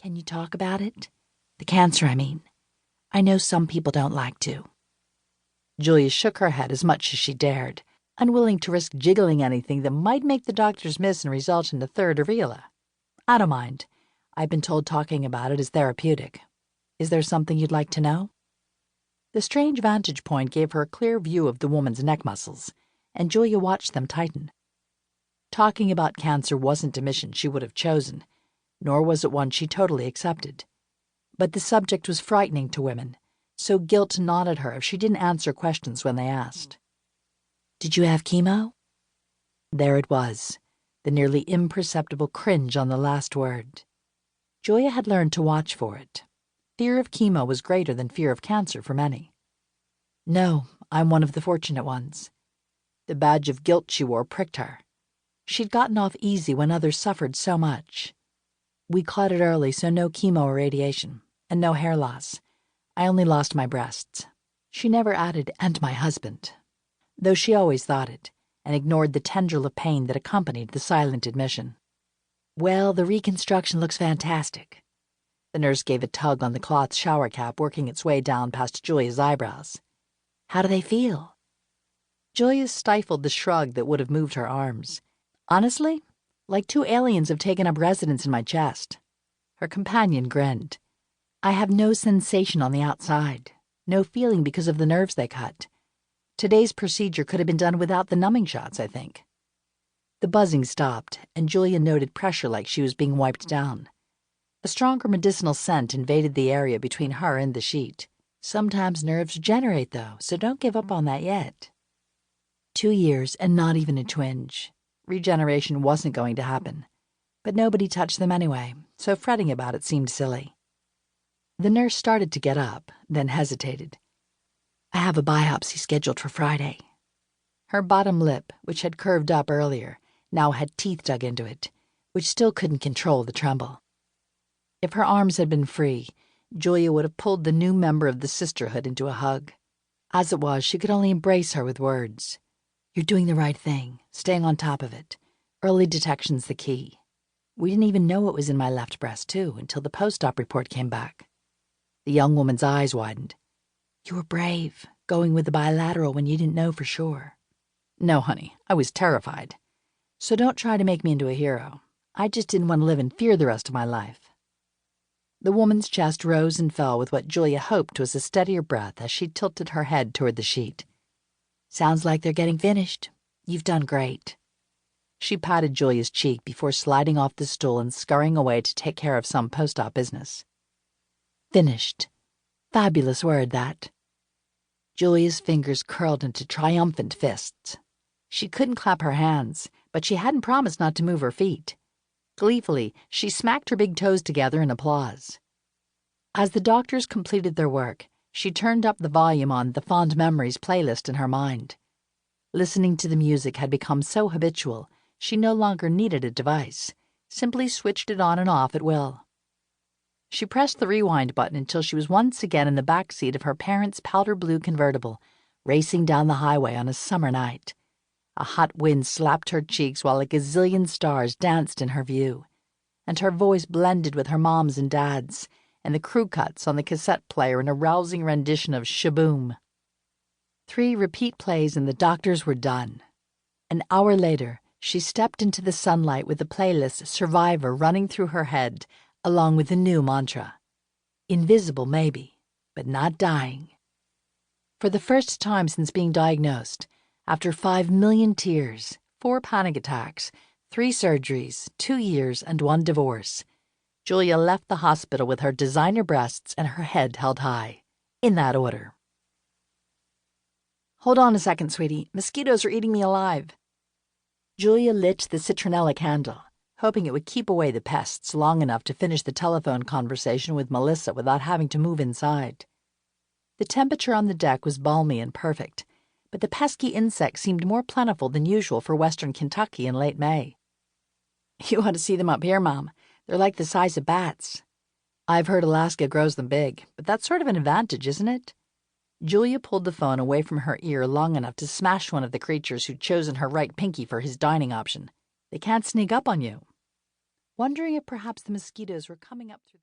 Can you talk about it? The cancer, I mean. I know some people don't like to. Julia shook her head as much as she dared, unwilling to risk jiggling anything that might make the doctors miss and result in a third areola. I don't mind. I've been told talking about it is therapeutic. Is there something you'd like to know? The strange vantage point gave her a clear view of the woman's neck muscles, and Julia watched them tighten. Talking about cancer wasn't a mission she would have chosen, nor was it one she totally accepted. But the subject was frightening to women, so guilt gnawed at her if she didn't answer questions when they asked. Did you have chemo? There it was, the nearly imperceptible cringe on the last word. Julia had learned to watch for it. Fear of chemo was greater than fear of cancer for many. No, I'm one of the fortunate ones. The badge of guilt she wore pricked her. She'd gotten off easy when others suffered so much. We caught it early, so no chemo or radiation, and no hair loss. I only lost my breasts. She never added, and my husband, though she always thought it, and ignored the tendril of pain that accompanied the silent admission. Well, the reconstruction looks fantastic. The nurse gave a tug on the cloth shower cap working its way down past Julia's eyebrows. How do they feel? Julia stifled the shrug that would have moved her arms. Honestly, like two aliens have taken up residence in my chest. Her companion grinned. I have no sensation on the outside, no feeling because of the nerves they cut. Today's procedure could have been done without the numbing shots, I think. The buzzing stopped, and Julia noted pressure like she was being wiped down. A stronger medicinal scent invaded the area between her and the sheet. Sometimes nerves regenerate, though, so don't give up on that yet. 2 years and not even a twinge. Regeneration wasn't going to happen. But nobody touched them anyway, so fretting about it seemed silly. The nurse started to get up, then hesitated. I have a biopsy scheduled for Friday. Her bottom lip, which had curved up earlier, now had teeth dug into it, which still couldn't control the tremble. If her arms had been free, Julia would have pulled the new member of the sisterhood into a hug. As it was, she could only embrace her with words. You're doing the right thing, staying on top of it. Early detection's the key. We didn't even know it was in my left breast, too, until the post-op report came back. The young woman's eyes widened. You were brave, going with the bilateral when you didn't know for sure. No, honey, I was terrified. So don't try to make me into a hero. I just didn't want to live in fear the rest of my life. The woman's chest rose and fell with what Julia hoped was a steadier breath as she tilted her head toward the sheet. Sounds like they're getting finished. You've done great. She patted Julia's cheek before sliding off the stool and scurrying away to take care of some post-op business. Finished. Fabulous word, that. Julia's fingers curled into triumphant fists. She couldn't clap her hands, but she hadn't promised not to move her feet. Gleefully, she smacked her big toes together in applause. As the doctors completed their work, she turned up the volume on the Fond Memories playlist in her mind. Listening to the music had become so habitual, she no longer needed a device, simply switched it on and off at will. She pressed the rewind button until she was once again in the back seat of her parents' powder blue convertible, racing down the highway on a summer night. A hot wind slapped her cheeks while a gazillion stars danced in her view, and her voice blended with her mom's and dad's, and the crew cuts on the cassette player in a rousing rendition of Shaboom. 3 repeat plays and the doctors were done. An hour later, she stepped into the sunlight with the playlist Survivor running through her head, along with the new mantra. Invisible, maybe, but not dying. For the first time since being diagnosed, after 5 million tears, 4 panic attacks, 3 surgeries, 2 years, and 1 divorce, Julia left the hospital with her designer breasts and her head held high. In that order. Hold on a second, sweetie. Mosquitoes are eating me alive. Julia lit the citronella candle, hoping it would keep away the pests long enough to finish the telephone conversation with Melissa without having to move inside. The temperature on the deck was balmy and perfect, but the pesky insects seemed more plentiful than usual for western Kentucky in late May. You ought to see them up here, Mom. They're like the size of bats. I've heard Alaska grows them big, but that's sort of an advantage, isn't it? Julia pulled the phone away from her ear long enough to smash one of the creatures who'd chosen her right pinky for his dining option. They can't sneak up on you. Wondering if perhaps the mosquitoes were coming up through the